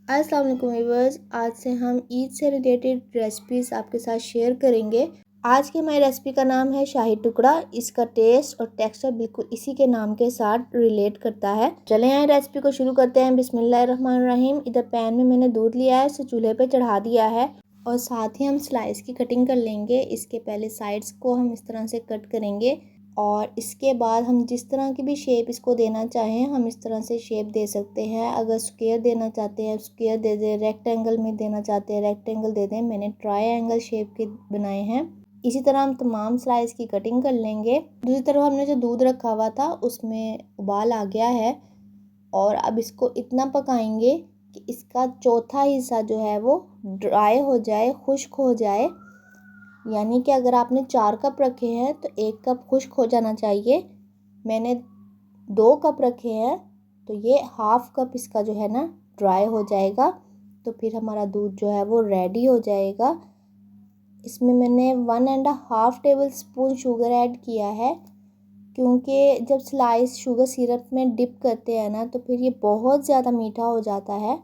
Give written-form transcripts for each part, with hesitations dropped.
अस्सलाम वालेकुम व्यूअर्स, आज से हम ईद से रिलेटेड रेसिपीज़ आपके साथ शेयर करेंगे। आज की हमारी रेसिपी का नाम है शाही टुकड़ा। इसका टेस्ट और टेक्सचर बिल्कुल इसी के नाम के साथ रिलेट करता है। चलें आए रेसिपी को शुरू करते हैं। बिस्मिल्लाहिर्रहमानिर्रहीम। इधर पैन में मैंने दूध लिया है, इसे चूल्हे पे चढ़ा दिया है और साथ ही हम स्लाइस की कटिंग कर लेंगे। इसके पहले साइड्स को हम इस तरह से कट करेंगे और इसके बाद हम जिस तरह की भी शेप इसको देना चाहें हम इस तरह से शेप दे सकते हैं। अगर स्क्वायर देना चाहते हैं स्क्वायर दे दें, रेक्टेंगल में देना चाहते हैं रेक्टेंगल दे दें। मैंने ट्रायंगल शेप के बनाए हैं। इसी तरह हम तमाम स्लाइस की कटिंग कर लेंगे। दूसरी तरफ हमने जो दूध रखा हुआ था उसमें उबाल आ गया है और अब इसको इतना पकाएंगे कि इसका चौथा हिस्सा जो है वो ड्राई हो जाए, खुश्क हो जाए। यानी कि अगर आपने 4 कप रखे हैं तो 1 कप खुश्क हो जाना चाहिए। मैंने 2 कप रखे हैं तो ये हाफ़ कप इसका जो है ना ड्राई हो जाएगा। तो फिर हमारा दूध जो है वो रेडी हो जाएगा। इसमें मैंने 1.5 टेबल स्पून शुगर ऐड किया है, क्योंकि जब स्लाइस शुगर सिरप में डिप करते हैं ना तो फिर ये बहुत ज़्यादा मीठा हो जाता है।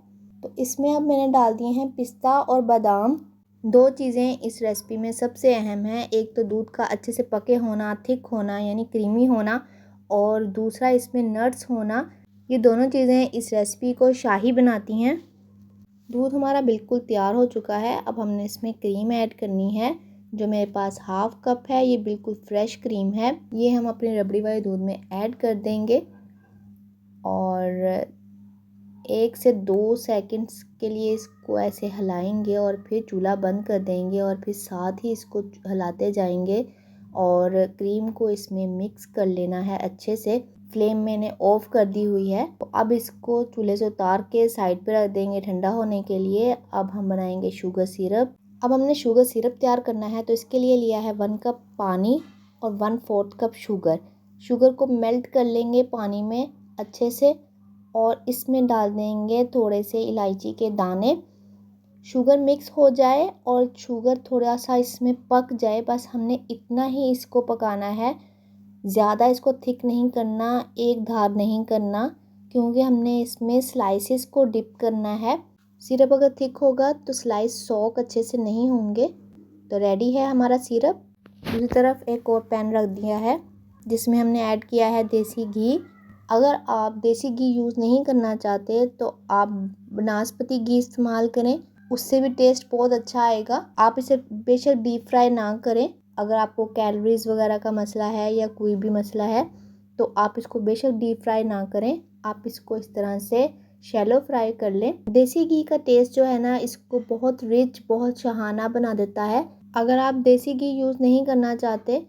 तो इसमें अब मैंने डाल दिए हैं पिस्ता और बादाम। 2 चीज़ें इस रेसिपी में सबसे अहम हैं। एक तो दूध का अच्छे से पके होना, थिक होना यानी क्रीमी होना, और दूसरा इसमें नट्स होना। ये दोनों चीज़ें इस रेसिपी को शाही बनाती हैं। दूध हमारा बिल्कुल तैयार हो चुका है। अब हमने इसमें क्रीम ऐड करनी है, जो मेरे पास हाफ़ कप है। ये बिल्कुल फ्रेश क्रीम है। ये हम अपने रबड़ी वाले दूध में ऐड कर देंगे और 1 से 2 सेकंड्स के लिए इसको ऐसे हिलाएंगे और फिर चूल्हा बंद कर देंगे और फिर साथ ही इसको हिलाते जाएंगे और क्रीम को इसमें मिक्स कर लेना है अच्छे से। फ्लेम मैंने ऑफ कर दी हुई है। तो अब इसको चूल्हे से उतार के साइड पे रख देंगे ठंडा होने के लिए। अब हम बनाएंगे शुगर सिरप। अब हमने शुगर सिरप तैयार करना है, तो इसके लिए लिया है 1 कप पानी और 1/4 कप शुगर। शुगर को मेल्ट कर लेंगे पानी में अच्छे से और इसमें डाल देंगे थोड़े से इलायची के दाने। शुगर मिक्स हो जाए और शुगर थोड़ा सा इसमें पक जाए, बस हमने इतना ही इसको पकाना है। ज़्यादा इसको थिक नहीं करना, एक धार नहीं करना, क्योंकि हमने इसमें स्लाइसेस को डिप करना है। सिरप अगर थिक होगा तो स्लाइस सॉक अच्छे से नहीं होंगे। तो रेडी है हमारा सिरप। दूसरी तरफ एक और पैन रख दिया है जिसमें हमने ऐड किया है देसी घी। अगर आप देसी घी यूज़ नहीं करना चाहते तो आप नाशपाती घी इस्तेमाल करें, उससे भी टेस्ट बहुत अच्छा आएगा। आप इसे बेशक डीप फ्राई ना करें। अगर आपको कैलोरीज़ वगैरह का मसला है या कोई भी मसला है तो आप इसको बेशक डीप फ्राई ना करें। आप इसको इस तरह से शैलो फ्राई कर लें। देसी घी का टेस्ट जो है ना इसको बहुत रिच, बहुत शहाना बना देता है। अगर आप देसी घी यूज़ नहीं करना चाहते,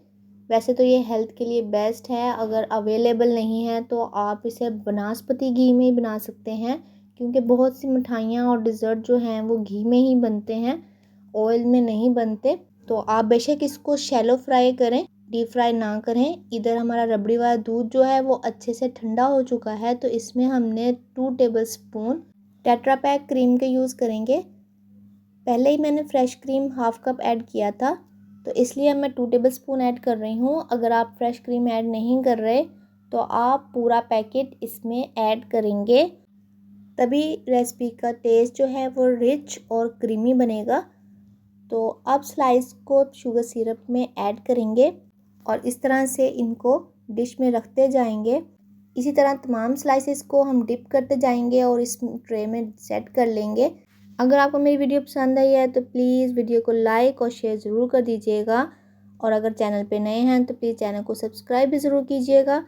वैसे तो ये हेल्थ के लिए बेस्ट है, अगर अवेलेबल नहीं है तो आप इसे बनास्पति घी में ही बना सकते हैं, क्योंकि बहुत सी मिठाइयाँ और डिज़र्ट जो हैं वो घी में ही बनते हैं, ऑयल में नहीं बनते। तो आप बेशक इसको शैलो फ्राई करें, डीप फ्राई ना करें। इधर हमारा रबड़ी वाला दूध जो है वो अच्छे से ठंडा हो चुका है, तो इसमें हमने 2 table spoon tetra pack cream के यूज़ करेंगे। पहले ही मैंने fresh cream half cup add किया था, तो इसलिए मैं 2 टेबल स्पून ऐड कर रही हूँ। अगर आप फ्रेश क्रीम ऐड नहीं कर रहे तो आप पूरा पैकेट इसमें ऐड करेंगे, तभी रेसिपी का टेस्ट जो है वो रिच और क्रीमी बनेगा। तो अब स्लाइस को शुगर सिरप में ऐड करेंगे और इस तरह से इनको डिश में रखते जाएंगे। इसी तरह तमाम स्लाइसेस को हम डिप करते जाएंगे और इस ट्रे में सेट कर लेंगे। अगर आपको मेरी वीडियो पसंद आई है तो प्लीज़ वीडियो को लाइक और शेयर ज़रूर कर दीजिएगा, और अगर चैनल पे नए हैं तो प्लीज़ चैनल को सब्सक्राइब भी ज़रूर कीजिएगा।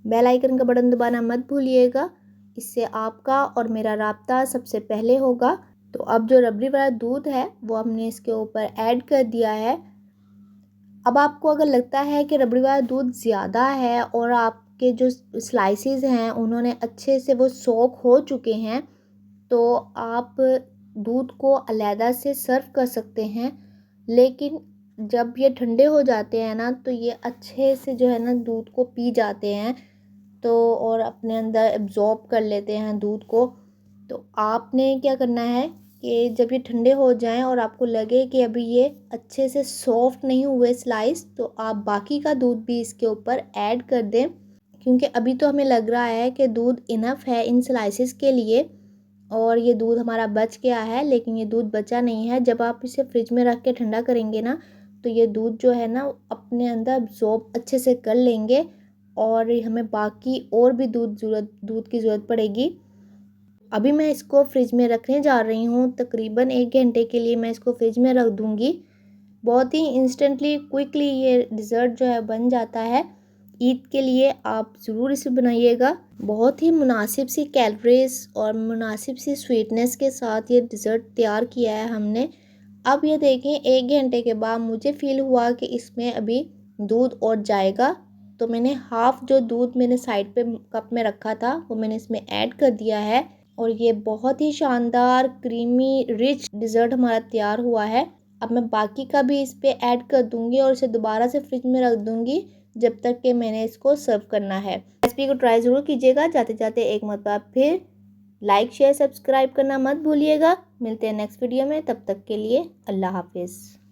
बेल आइकन का बटन दबाना मत भूलिएगा, इससे आपका और मेरा राब्ता सबसे पहले होगा। तो अब जो रबड़ी वाला दूध है वो हमने इसके ऊपर ऐड कर दिया है। अब आपको अगर लगता है कि रबड़ी वाला दूध ज़्यादा है और आपके जो स्लाइसेस हैं उन्होंने अच्छे से वो सोक हो चुके हैं, तो आप दूध को अलहदा से सर्व कर सकते हैं। लेकिन जब ये ठंडे हो जाते हैं ना तो ये अच्छे से जो है ना दूध को पी जाते हैं, तो और अपने अंदर एब्जॉर्ब कर लेते हैं दूध को। तो आपने क्या करना है कि जब ये ठंडे हो जाएं और आपको लगे कि अभी ये अच्छे से सॉफ्ट नहीं हुए स्लाइस, तो आप बाकी का दूध भी इसके ऊपर ऐड कर दें, क्योंकि अभी तो हमें लग रहा है कि दूध इनफ है इन स्लाइसेस के लिए। और ये दूध हमारा बच गया है, लेकिन ये दूध बचा नहीं है। जब आप इसे फ्रिज में रख के ठंडा करेंगे ना, तो ये दूध जो है ना अपने अंदर अब्सॉर्ब अच्छे से कर लेंगे और हमें बाकी और भी दूध की ज़रूरत पड़ेगी। अभी मैं इसको फ्रिज में रखने जा रही हूँ, तकरीबन 1 घंटे के लिए मैं इसको फ्रिज में रख दूँगी। बहुत ही इंस्टेंटली क्विकली ये डिज़र्ट जो है बन जाता है। ईद के लिए आप ज़रूर इसे बनाइएगा। बहुत ही मुनासिब सी कैलोरीज और मुनासिब सी स्वीटनेस के साथ ये डिज़र्ट तैयार किया है हमने। अब ये देखें 1 घंटे के बाद मुझे फ़ील हुआ कि इसमें अभी दूध और जाएगा, तो मैंने हाफ़ जो दूध मैंने साइड पे कप में रखा था वो मैंने इसमें ऐड कर दिया है और ये बहुत ही शानदार क्रीमी रिच डिज़र्ट हमारा तैयार हुआ है। अब मैं बाकी का भी इस पे ऐड कर दूंगी और इसे दोबारा से फ्रिज में रख दूंगी जब तक कि मैंने इसको सर्व करना है। रेसिपी को ट्राई ज़रूर कीजिएगा। जाते जाते एक मरतबा फिर लाइक शेयर सब्सक्राइब करना मत भूलिएगा। मिलते हैं नेक्स्ट वीडियो में, तब तक के लिए अल्लाह हाफिज़।